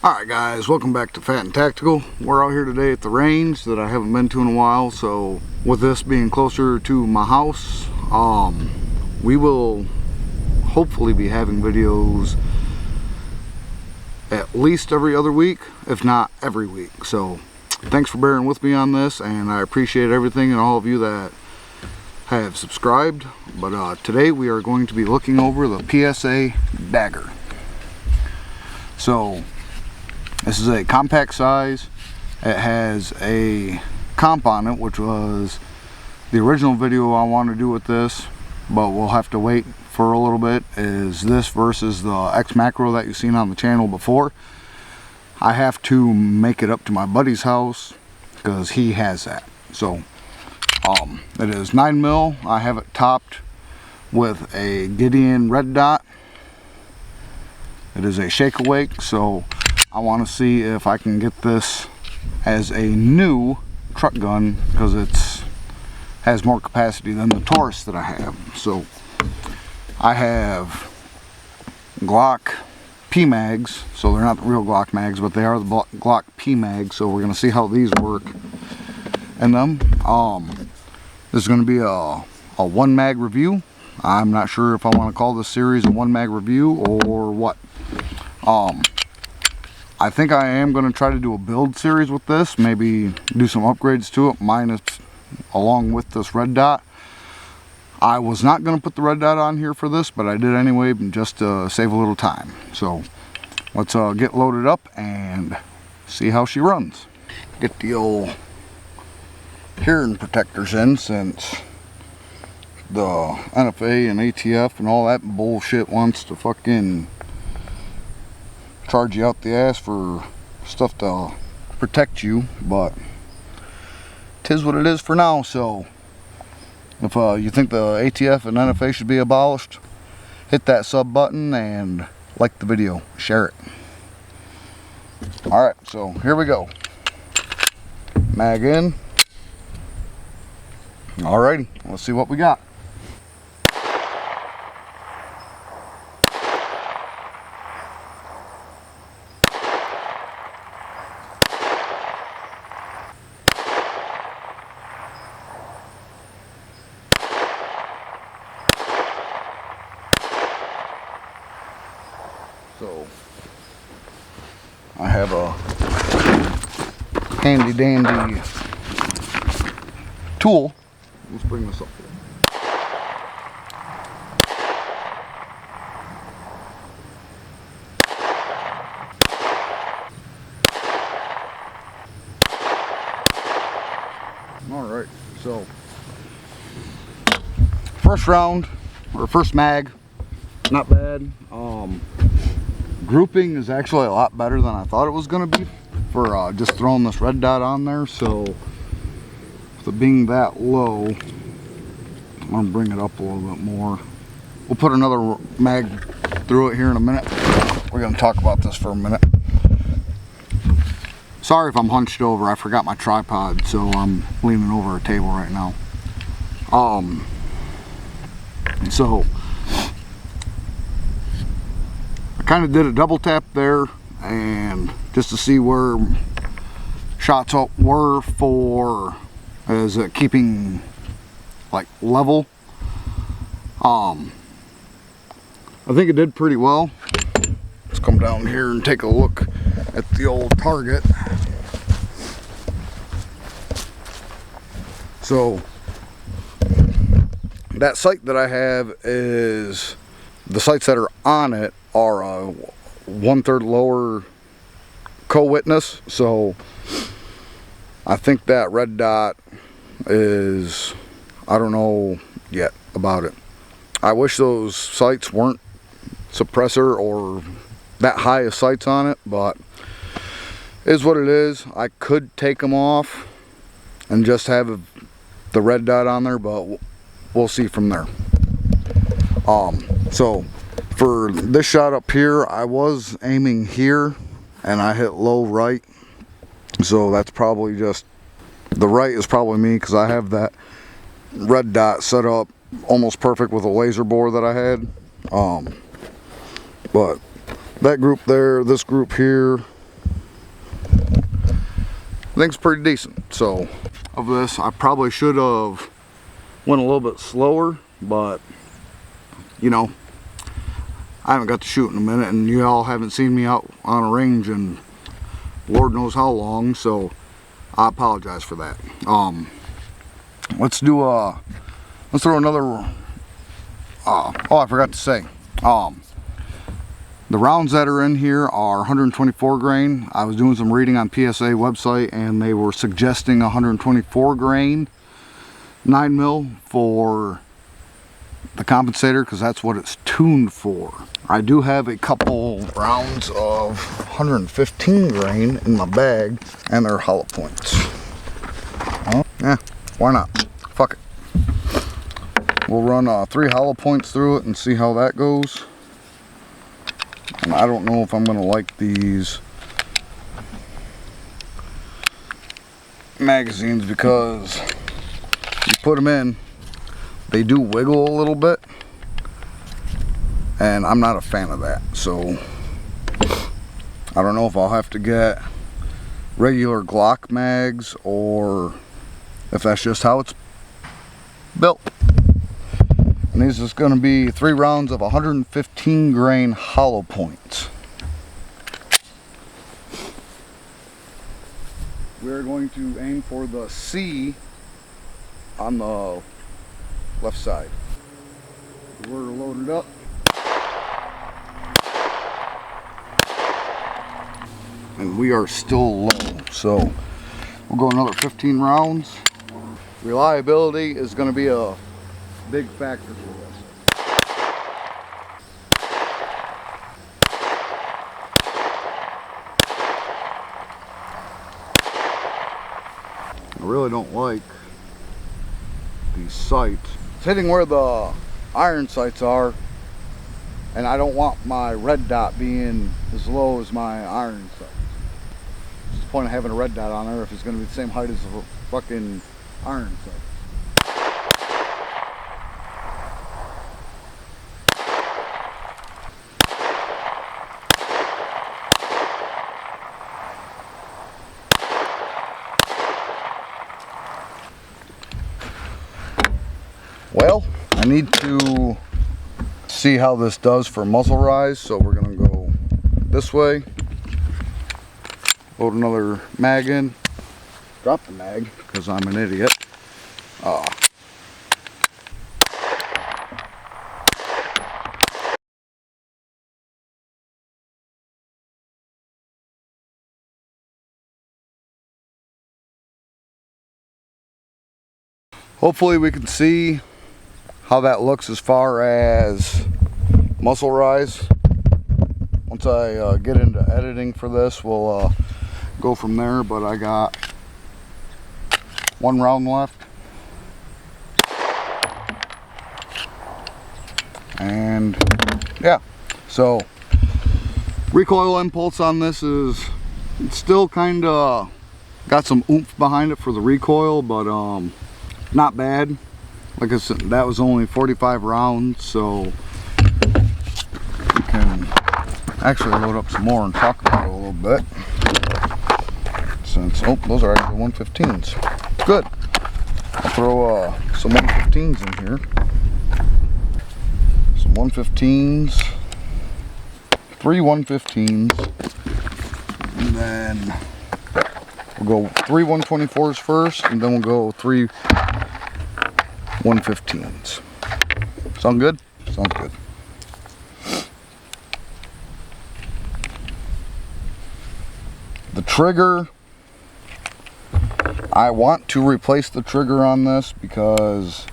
Alright guys, welcome back to Fat and Tactical. We're out here today at the range that I haven't been to in a while, so with this being closer to my house, we will hopefully be having videos at least every other week, if not every week. So thanks for bearing with me on this, and I appreciate everything and all of you that have subscribed. But today we are going to be looking over the PSA Dagger. So this is a compact size. It has a comp on it, which was the original video I want to do with this, but we'll have to wait for a little bit. Is this versus the X Macro that you've seen on the channel before. I have to make it up to my buddy's house because he has that. So it is 9mm. I have it topped with a Gideon red dot. It is a shake awake, so I want to see if I can get this as a new truck gun because it's has more capacity than the Taurus that I have. So I have Glock P mags, so they're not the real Glock mags, but they are the Glock P mags. So we're going to see how these work in them. This is going to be a one mag review. I'm not sure if I want to call this series a one mag review or what. I think I am going to try to do a build series with this, maybe do some upgrades to it, minus along with this red dot. I was not going to put the red dot on here for this, but I did anyway, just to save a little time. So let's get loaded up and see how she runs. Get the old hearing protectors in, since the NFA and ATF and all that bullshit wants to fucking charge you out the ass for stuff to protect you, but 'tis what it is for now. So if you think the ATF and NFA should be abolished, hit that sub button and like the video, share it. Alright, so here we go. Mag in. Alrighty, let's see what we got. So I have a handy dandy tool. Let's bring this up here. Alright, so first round, or first mag, not bad. Grouping is actually a lot better than I thought it was going to be for just throwing this red dot on there. So with it being that low, I'm going to bring it up a little bit more. We'll put another mag through it here in a minute. We're going to talk about this for a minute. Sorry if I'm hunched over. I forgot my tripod, so I'm leaning over a table right now. So kind of did a double tap there, and just to see where shots were for is it keeping like level. I think it did pretty well. Let's come down here and take a look at the old target. So that sight that I have is the sights that are on it are a 1/3 lower co-witness, so I think that red dot is, I don't know yet about it. I wish those sights weren't suppressor or that high of sights on it, but it is what it is. I could take them off and just have the red dot on there, but we'll see from there. So for this shot up here, I was aiming here and I hit low right, so that's probably just the right is probably me, because I have that red dot set up almost perfect with a laser bore that I had. But that group there, this group here, think it's pretty decent. So of this, I probably should have went a little bit slower, but you know, I haven't got to shoot in a minute, and you all haven't seen me out on a range in Lord knows how long, so I apologize for that. Let's throw another, oh, I forgot to say, the rounds that are in here are 124 grain. I was doing some reading on PSA website, and they were suggesting 124 grain 9mm for the compensator, because that's what it's tuned for. I do have a couple rounds of 115 grain in my bag, and they're hollow points. Yeah, why not? Fuck it. We'll run 3 hollow points through it and see how that goes. And I don't know if I'm gonna like these magazines, because you put them in, they do wiggle a little bit, and I'm not a fan of that. So I don't know if I'll have to get regular Glock mags, or if that's just how it's built. And these is going to be 3 rounds of 115 grain hollow points. We're going to aim for the C on the left side. We're loaded up. And we are still low, so we'll go another 15 rounds. Reliability is going to be a big factor for this. I really don't like these sights. It's hitting where the iron sights are, and I don't want my red dot being as low as my iron sights. What's the point of having a red dot on there if it's going to be the same height as the fucking iron sight? Well, I need to see how this does for muzzle rise, so we're going to go this way. Load another mag in. Drop the mag because I'm an idiot. Hopefully we can see how that looks as far as muzzle rise. Once I get into editing for this, we'll go from there, but I got 1 round left. And yeah, so recoil impulse on this is, it's still kind of got some oomph behind it for the recoil, but not bad. Like I said, that was only 45 rounds, so we can actually load up some more and talk about it a little bit. Since, oh, those are actually 115s. Good. I'll throw some 115s in here. Some 115s. 3 115s. And then we'll go 3 124s first, and then we'll go 3 115s. Sound good? Sounds good. The trigger, I want to replace the trigger on this, because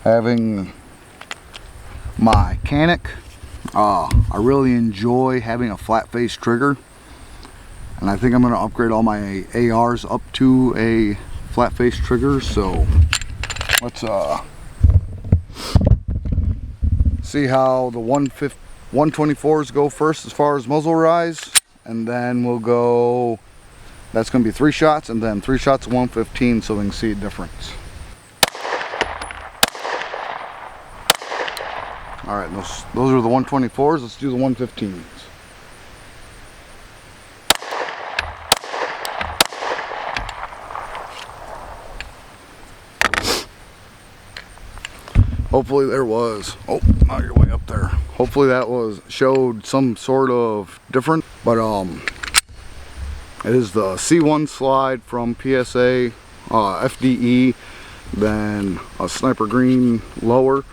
having my Canic, I really enjoy having a flat face trigger, and I think I'm going to upgrade all my ARs up to a flat face trigger. So let's see how the 124s go first as far as muzzle rise, and then we'll go, that's going to be 3 shots, and then 3 shots of 115, so we can see a difference. Alright, those are the 124s. Let's do the 115s. Hopefully there was, oh, now you're way up there. Hopefully that showed some sort of difference. But it is the C1 slide from PSA FDE, then a sniper green lower.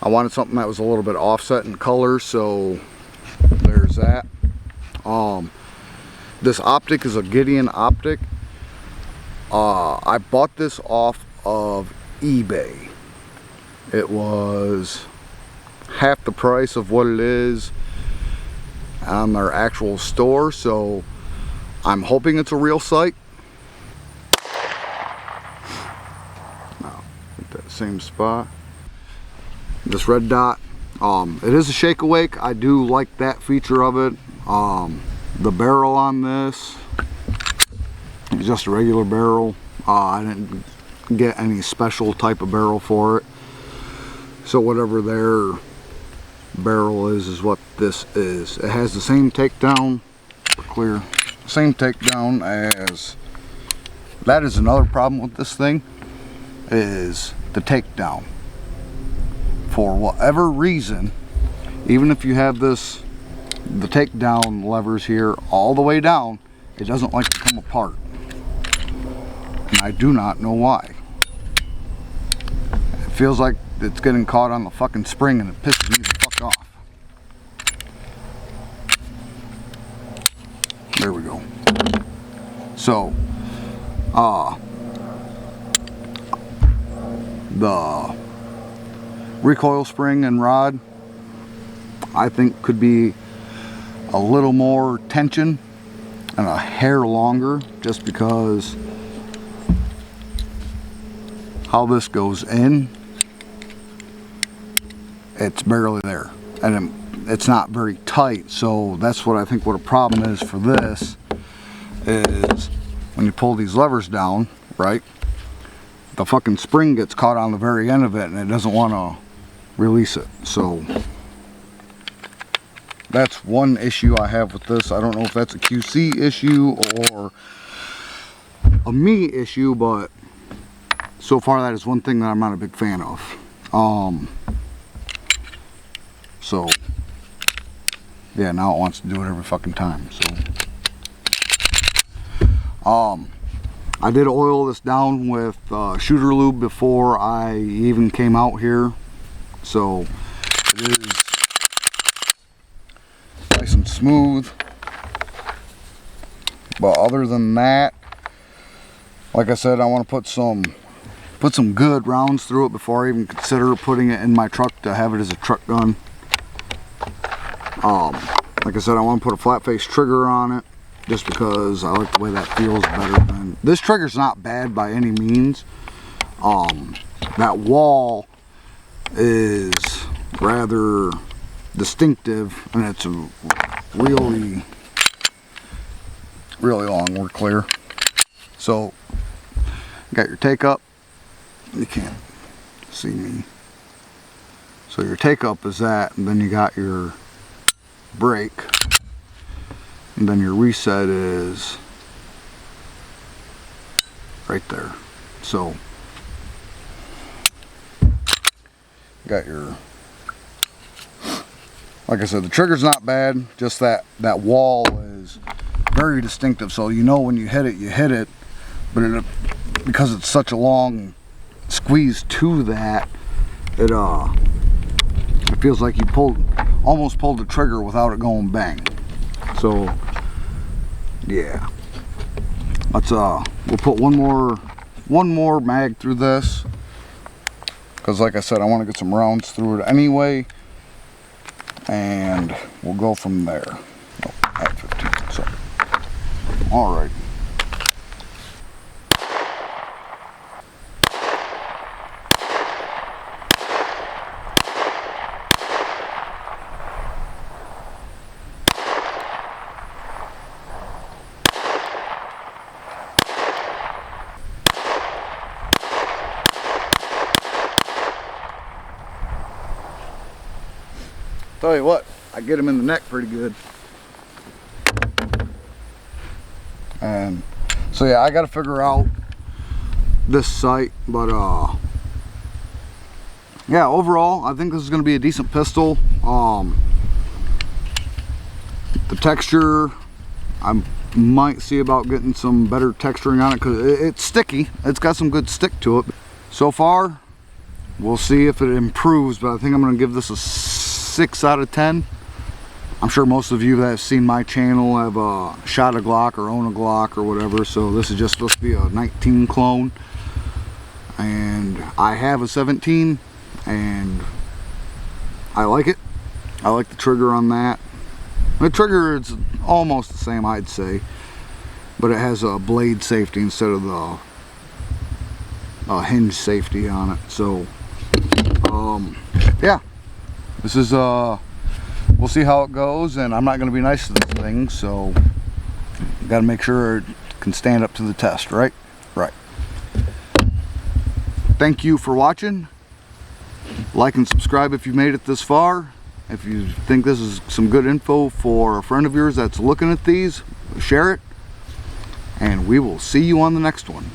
I wanted something that was a little bit offset in color, so there's that. This optic is a Gideon optic. I bought this off of eBay. It was half the price of what it is on their actual store, so I'm hoping it's a real sight. Now, hit that same spot. This red dot, it is a shake awake. I do like that feature of it. The barrel on this is just a regular barrel. I didn't get any special type of barrel for it, so whatever their barrel is what this is. It has the same takedown, clear, same takedown as, that is another problem with this thing, is the takedown. For whatever reason, even if you have this, the takedown levers here all the way down, it doesn't like to come apart. And I do not know why. It feels like it's getting caught on the fucking spring and it pisses me the fuck off. There we go. So, the recoil spring and rod, I think could be a little more tension and a hair longer, just because how this goes in, it's barely there, and it's not very tight. So that's what I think what a problem is for this, is when you pull these levers down, right, the fucking spring gets caught on the very end of it and it doesn't want to release it. So that's one issue I have with this. I don't know if that's a QC issue or a me issue, but so far that is one thing that I'm not a big fan of. So yeah, now it wants to do it every fucking time. So I did oil this down with shooter lube before I even came out here, so it is nice and smooth. But other than that, like I said, I want to put some good rounds through it before I even consider putting it in my truck to have it as a truck gun. Like I said, I want to put a flat face trigger on it, just because I like the way that feels better than this. Trigger's not bad by any means. That wall is rather distinctive, and it's a really long. We're clear. So you got your take up. You can't see me. So your take up is that, and then you got your brake, and then your reset is right there. So you got your, like I said, the trigger's not bad, just that wall is very distinctive. So you know when you hit it, but because it's such a long squeeze to that, it feels like you almost pulled the trigger without it going bang. So yeah, let's we'll put one more mag through this, because like I said, I want to get some rounds through it anyway, and we'll go from there. Oh, at 15. So all right. Tell you what, I get him in the neck pretty good. And so yeah, I got to figure out this sight, but yeah, overall, I think this is going to be a decent pistol. The texture, I might see about getting some better texturing on it because it's sticky. It's got some good stick to it. So far, we'll see if it improves, but I think I'm going to give this a 6 out of 10. I'm sure most of you that have seen my channel have shot a Glock or own a Glock or whatever, so this is just supposed to be a 19 clone. And I have a 17, and I like it. I like the trigger on that. The trigger is almost the same, I'd say, but it has a blade safety instead of the hinge safety on it. So yeah, this is we'll see how it goes, and I'm not going to be nice to this thing, so got to make sure it can stand up to the test, right? Right. Thank you for watching. Like and subscribe if you made it this far. If you think this is some good info for a friend of yours that's looking at these, share it, and we will see you on the next one.